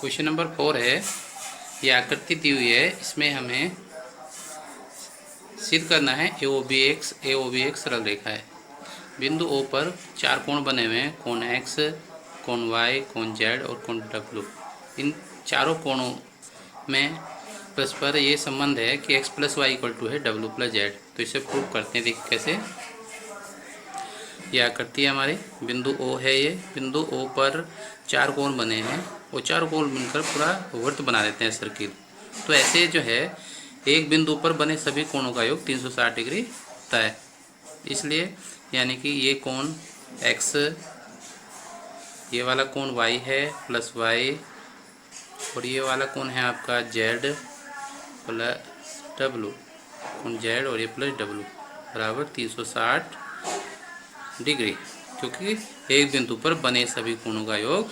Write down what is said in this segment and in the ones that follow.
Question number 4 है। ये आकृति दी हुई है, इसमें हमें सिद्ध करना है ए ओ बी एक सरल रेखा है। बिंदु ओ पर चार कोण बने हुए हैं, कोण एक्स, कोण वाई, कोण जेड और कोण डब्ल्यू। इन चारों कोणों में परस्पर ये संबंध है कि x plus y equal to है डब्ल्यू प्लस जेड। तो इसे प्रूव करते हैं, देखिए कैसे। ये आकृति है हमारी, बिंदु ओ है। ये बिंदु ओ पर चार कोण बने हैं, वो चार कोण मिलकर पूरा वृत्त बना देते हैं, सर्किल। तो ऐसे जो है एक बिंदु पर बने सभी कोणों का योग 360 डिग्री होता है। इसलिए यानी कि ये कोण x, ये वाला कोण y है प्लस y, और ये वाला कोण है आपका z प्लस w, कोण z और ये प्लस w बराबर 360 डिग्री। क्योंकि एक बिंदु पर बने सभी कोणों का योग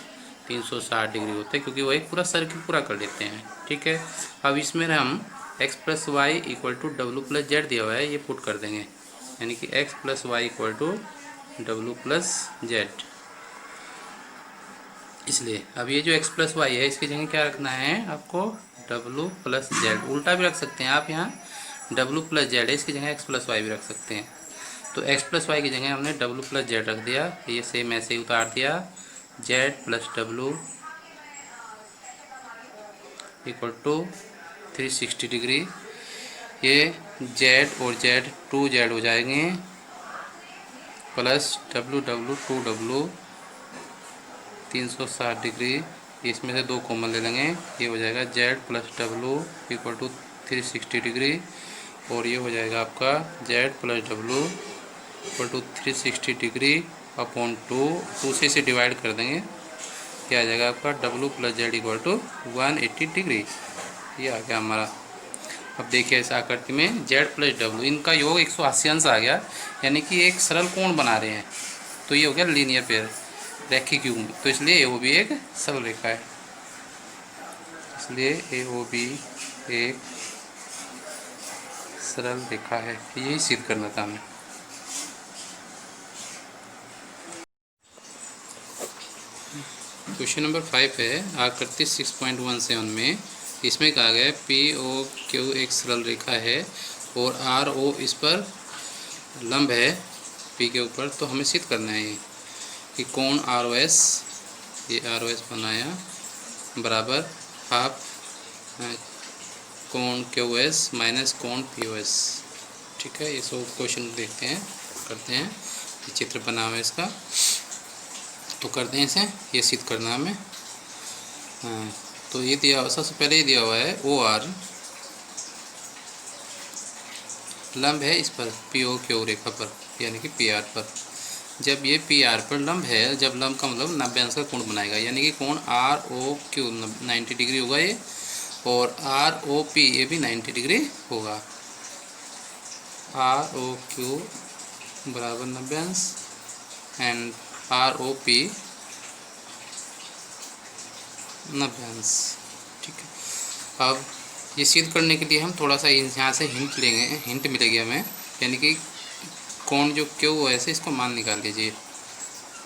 360 डिग्री होता है, क्योंकि वो एक पूरा सर्किल पूरा कर लेते हैं। ठीक है, अब इसमें हम x plus y equal to W plus Z दिया हुआ है, ये पुट कर देंगे, यानी कि x plus y equal to W plus Z. इसलिए अब ये जो x प्लस वाई है, इसकी जगह क्या रखना है आपको, डब्ल्यू प्लस जेड। उल्टा भी रख सकते हैं आप, यहाँ डब्ल्यू प्लस जेड है, इसकी जगह x प्लस वाई भी रख सकते हैं। तो x प्लस वाई की जगह हमने डब्ल्यू प्लस जेड रख दिया, ये सेम ऐसे ही उतार दिया, Z plus W equal to 360 degree. ये जेड और जेड 2z हो जाएंगे, plus W W 2w 360 degree. इसमें से दो कॉमन ले लेंगे, ये हो जाएगा Z plus W equal to 360 degree, और ये हो जाएगा आपका Z plus W equal to 360 degree upon 2 से इसे डिवाइड कर देंगे, क्या आ जाएगा आपका W plus Z equal to 180 degree. ये आ गया हमारा। अब देखिए इस आकृति में जेड प्लस डब्ल्यू, इनका योग 180 अंश आ गया, यानी कि एक सरल कोण बना रहे हैं। तो ये हो गया लीनियर पेयर, रैखिक युग्म। तो इसलिए ए ओ बी एक सरल रेखा है, इसलिए ए ओ बी एक सरल रेखा है। यही सिद्ध करना था हमें। क्वेश्चन नंबर 5 है, आकृति 6.17 में इसमें कहा गया है पी ओ क्यू एक सरल रेखा है और आर ओ इस पर लंब है पी के ऊपर। तो हमें सिद्ध करना है कि कोण आर ओ एस, ये आर ओ एस बनाया, बराबर हाफ कोण क्यू एस माइनस कोण पी ओ एस। ठीक है, ये सब क्वेश्चन देखते हैं, करते हैं। ये चित्र बना हुआ है इसका, तो करते हैं इसे, ये सिद्ध करना हमें। हाँ, तो ये दिया, सबसे पहले ये दिया हुआ है ओ आर लंब है इस पर पी ओ क्यू रेखा पर, यानी कि पी आर पर। जब ये पी आर पर लंब है, जब लंब का मतलब 90 अंश का कोण बनाएगा, यानी कि कोण आर ओ क्यू 90 डिग्री होगा ये, और आर ओ पी ये भी 90 डिग्री होगा। आर ओ क्यू बराबर 90 अंश एंड आर ओ पी 90 अंश। ठीक है, अब ये सिद्ध करने के लिए हम थोड़ा सा यहाँ से हिंट लेंगे, हिंट मिलेगी हमें, यानी कि कोण जो क्यू ओ एस है, इसको मान निकाल लीजिए,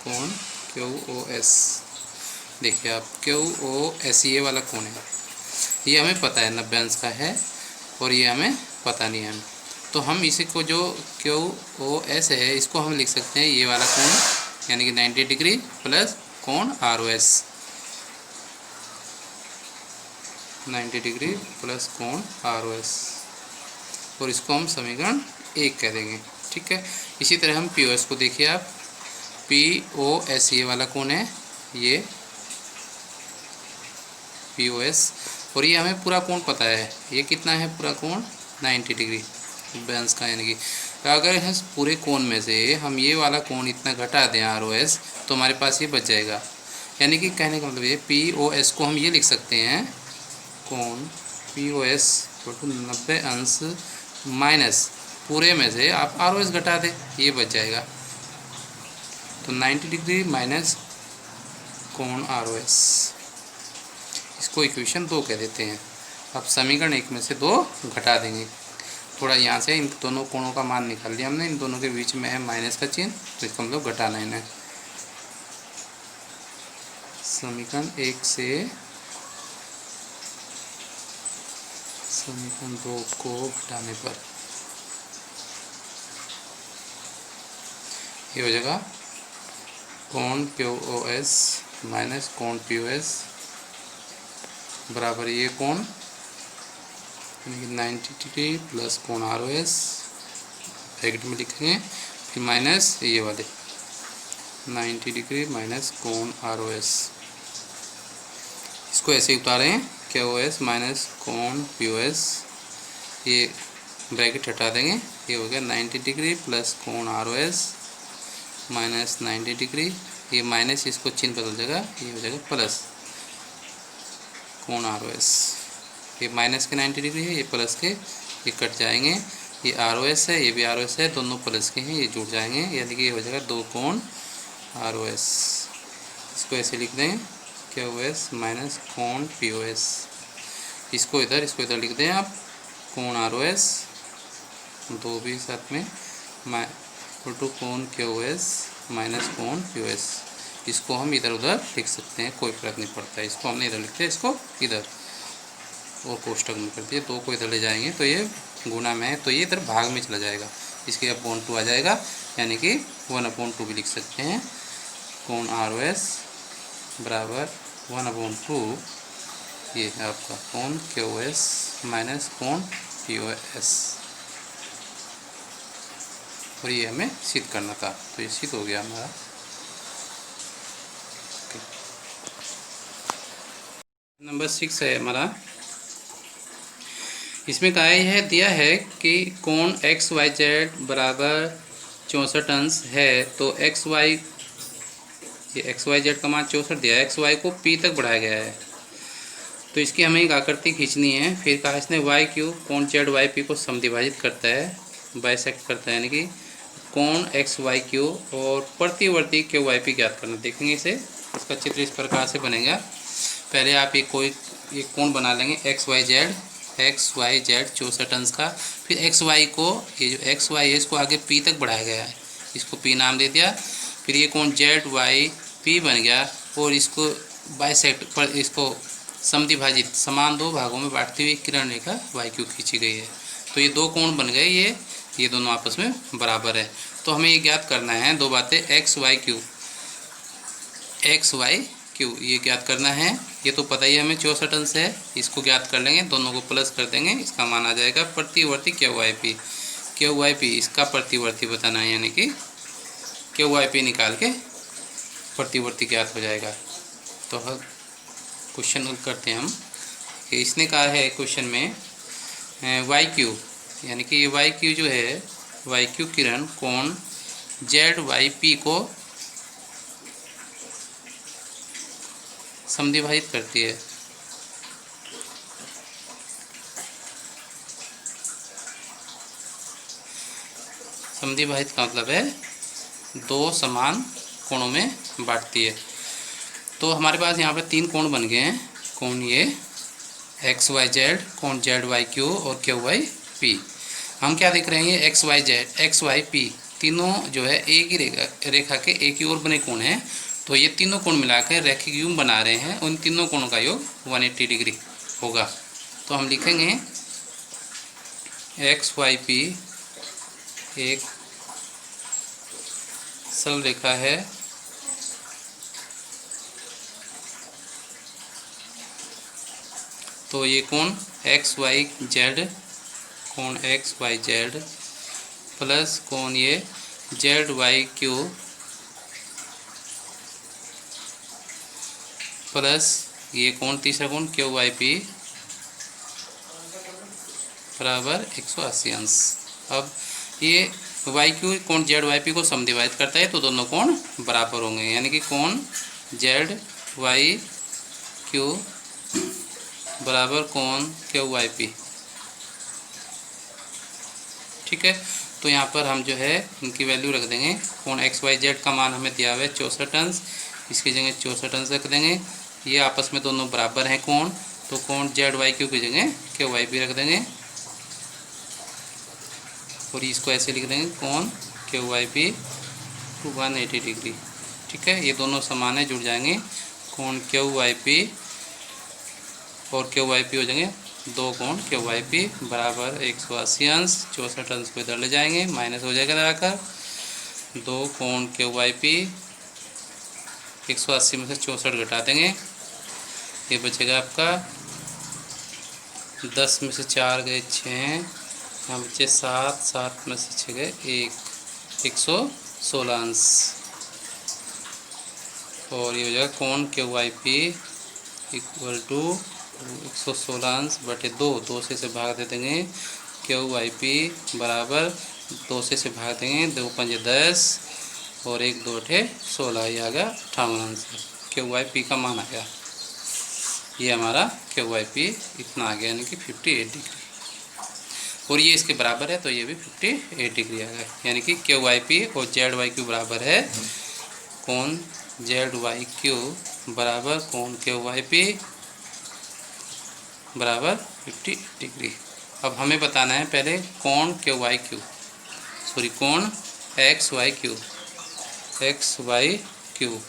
कोण क्यू ओ एस। देखिए आप, क्यू ओ एस ये वाला कोण है, ये हमें पता है 90 अंश का है, और ये हमें पता नहीं है। तो हम इसी को जो क्यू ओ एस है, इसको हम लिख सकते हैं ये वाला कोण, यानी कि 90 डिग्री प्लस कोण आर ओ एस, 90 डिग्री प्लस कोण आर ओ एस, और इसको हम समीकरण 1 कह देंगे। ठीक है, इसी तरह हम पी ओ एस को देखिए आप, पी ओ एस ये वाला कोण है, ये पी ओ एस, और ये हमें पूरा कोण पता है, ये कितना है पूरा कोण 90 डिग्री बैंस का, यानी कि अगर इस पूरे कोण में से हम ये वाला कोण इतना घटा दें आर ओ एस, तो हमारे पास ये बच जाएगा। यानी कि कहने का मतलब ये पी ओ एस को हम ये लिख सकते हैं, कोण पी ओ एस टू 90 अंश माइनस पूरे में से आप आर ओ एस घटा दें, ये बच जाएगा। तो 90 डिग्री माइनस कोण आर ओ एस, इसको इक्वेशन 2 कह देते हैं। अब समीकरण 1 में से 2 घटा देंगे, थोड़ा यहाँ से इन दोनों कोणों का मान निकाल लिया हमने, इन दोनों के बीच में है माइनस का चिन्ह, तो इसको हम लोग घटाना है। समीकरण 1 से समीकरण 2 को घटाने पर ये हो जाएगा कोण QoS माइनस कोण POS बराबर ये कोण 90 डिग्री प्लस कोण ROS ब्रैकेट में लिखेंगे, फिर माइनस ये वाले 90 डिग्री माइनस कोण ROS, इसको ऐसे ही उतारें QoS माइनस कोण POS, ये ब्रैकेट हटा देंगे, ये हो गया 90 डिग्री प्लस कोण ROS माइनस 90 डिग्री, ये माइनस इसको चिन्ह बदल जाएगा, ये हो जाएगा प्लस कोण ROS, ये माइनस के 90 डिग्री है, ये प्लस के ये कट जाएंगे, ये ROS है, ये भी ROS है, दोनों प्लस के हैं, ये जुड़ जाएंगे, यानी कि ये हो जाएगा 2 कोण ROS। इसको ऐसे लिख दें QoS माइनस कोण POS, इसको इधर लिख दें आप कोण ROS, दो भी साथ में टू कोण QoS माइनस कोण POS, इसको हम इधर उधर लिख सकते हैं, कोई फर्क नहीं पड़ता है, इसको हमने इधर लिखते हैं, इसको इधर और कोष्टक में कर दिए, दो को इधर ले जाएंगे तो ये गुणा में है, तो ये इधर भाग में चला जाएगा, इसके अपॉन 2 आ जाएगा, यानी कि 1/2 भी लिख सकते हैं, कोण ROS बराबर 1/2 ये आपका कोण QoS माइनस कोण POS, और ये हमें सिद्ध करना था, तो ये सिद्ध हो गया हमारा। नंबर 6 है हमारा, इसमें कहा है दिया है कि कोण XYZ बराबर 64 अंश है, तो XY ये XYZ का मान 64 दिया है, XY को P तक बढ़ाया गया है, तो इसकी हमें एक आकृति खींचनी है। फिर कहा इसने YQ कोण ZYP को समद्विभाजित करता है, बाइसेक्ट करता है, यानी कि कोण XYQ और प्रतिवर्ती QYP ज्ञात करना। देखेंगे इसे, इसका चित्र इस प्रकार से बनेगा। पहले आप एक कोण बना लेंगे XYZ 64 अंश का, फिर XY को, ये जो XY है इसको आगे P तक बढ़ाया गया है, इसको P नाम दे दिया, फिर ये कोण ZYP बन गया, और इसको बाइसेक्ट पर इसको समद्विभाजित समान दो भागों में बांटती हुई किरण रेखा YQ खींची गई है, तो ये दो कोण बन गए, ये दोनों आपस में बराबर है। तो हमें ये ज्ञात करना है, दो बातें XYQ ये ज्ञात करना है, ये तो पता ही है हमें 64 अंश है, इसको ज्ञात कर लेंगे, दोनों को प्लस कर देंगे, इसका मान आ जाएगा प्रतिवर्ती QYP इसका प्रतिवर्ती बताना है, यानी कि QYP निकाल के प्रतिवर्ती ज्ञात हो जाएगा। तो क्वेश्चन करते हैं हम, कि इसने कहा है क्वेश्चन में YQ, यानी कि ये YQ जो है YQ किरण कोण ZYP को समद्विभाजित करती है। समद्विभाजित का मतलब है दो समान कोणों में बांटती है। तो हमारे पास यहाँ पे 3 कोण बन गए हैं, कोण ये XYZ, कोण ZYQ और QYP। हम क्या देख रहे हैं, ये XYZ XYP तीनों जो है एक ही रेखा के एक ही ओर बने कोण हैं, तो ये तीनों कोण मिलाकर रैखिक युग्म बना रहे हैं, उन तीनों कोणों का योग 180 डिग्री होगा। तो हम लिखेंगे XYP एक सरल रेखा है, तो ये कोण XYZ प्लस कोण ये ZYQ प्लस ये कोण तीसरा कोण QYP बराबर 180 अंश। अब ये YQ कोण ZYP को समद्विभाजित करता है, तो दोनों कोण बराबर होंगे, यानी कि कोण ZYQ बराबर कोण QYP। ठीक है, तो यहाँ पर हम जो है इनकी वैल्यू रख देंगे। कोण XYZ का मान हमें दिया हुआ है 64 अंश, इसकी जगह 64 अंश रख देंगे। ये आपस में दोनों बराबर हैं कोण, तो कोण ZYQ की जगह QYP रख देंगे, और इसको ऐसे लिख देंगे कोण QYP 180 डिग्री। ठीक है, ये दोनों समान है, जुड़ जाएंगे, कोण QYP और QYP हो जाएंगे दो कोण क्यू वाई पी बराबर 180 अंश, 64 अंश को इधर ले जाएंगे, माइनस हो जाएगा लगाकर। दो कोण क्यू वाई पी 180 में से 64 घटा देंगे, ये बचेगा आपका 10 में से 4 गए 6, यहाँ बचे 7, 7 में से 6 गए 116 अंश। और ये हो जाएगा कोण Q Y P equal to 116 अंश बटे 2 से इसे भाग दे देंगे, क्यू वाई पी बराबर 2 से भाग देंगे, 2 पंजे 10 और 1 2 अठे 16, ये आ गया 58 अंश। क्यू वाई पी का मान आ गया, ये हमारा क्यू वाई पी इतना आ गया, यानी कि 58 डिग्री। और ये इसके बराबर है तो ये भी 58 डिग्री आ गया, यानी कि क्यू वाई पी और जेड वाई क्यू बराबर है कोण जेड वाई क्यू बराबर कोण क्यू वाई पी बराबर 58 डिग्री। अब हमें बताना है पहले कोण क्यू वाई क्यू, सॉरी कोण एक्स वाई क्यू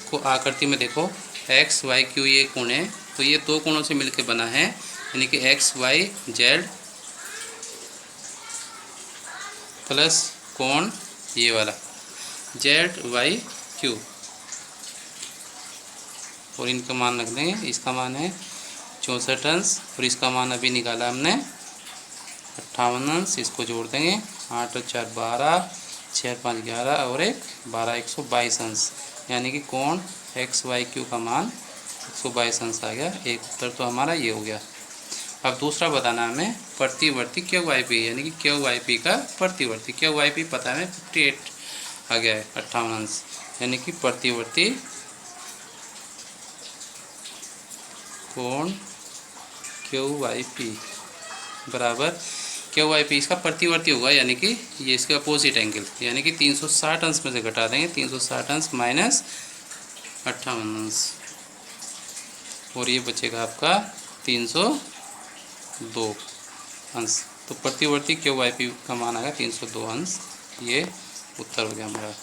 को आकृति में देखो, एक्स वाई क्यू ये कोण है, तो ये दो कोणों से मिलकर बना है, यानी कि एक्स वाई जेड प्लस कोण ये वाला जेड वाई क्यू, और इनका मान रख देंगे। इसका मान है 64 अंश और इसका मान अभी निकाला हमने 58 अंश, इसको जोड़ देंगे, 8 और 4 12, 6 और 5 11 और 1 12, 122 अंश, यानी कि कोण एक्स वाई क्यू का मान 122 अंश आ गया। एक उत्तर तो हमारा ये हो गया। अब दूसरा बताना हमें प्रतिवर्ती क्यू वाई पी, यानी कि क्यू वाई पी का प्रतिवर्ती। क्यू वाई पी पता है 58 आ गया है, 58 अंश, यानी कि प्रतिवर्ती कोण क्यू वाई पी बराबर क्यू वाई पी इसका प्रतिवर्ती होगा, यानी कि ये इसका अपोजिट एंगल, यानी कि 360 अंश में से घटा देंगे, 360 अंश माइनस 58 अंश, और ये बचेगा आपका 302 अंश। तो प्रतिवर्ती क्यू वाई पी का मान आएगा 302 अंश, ये उत्तर हो गया हमारा।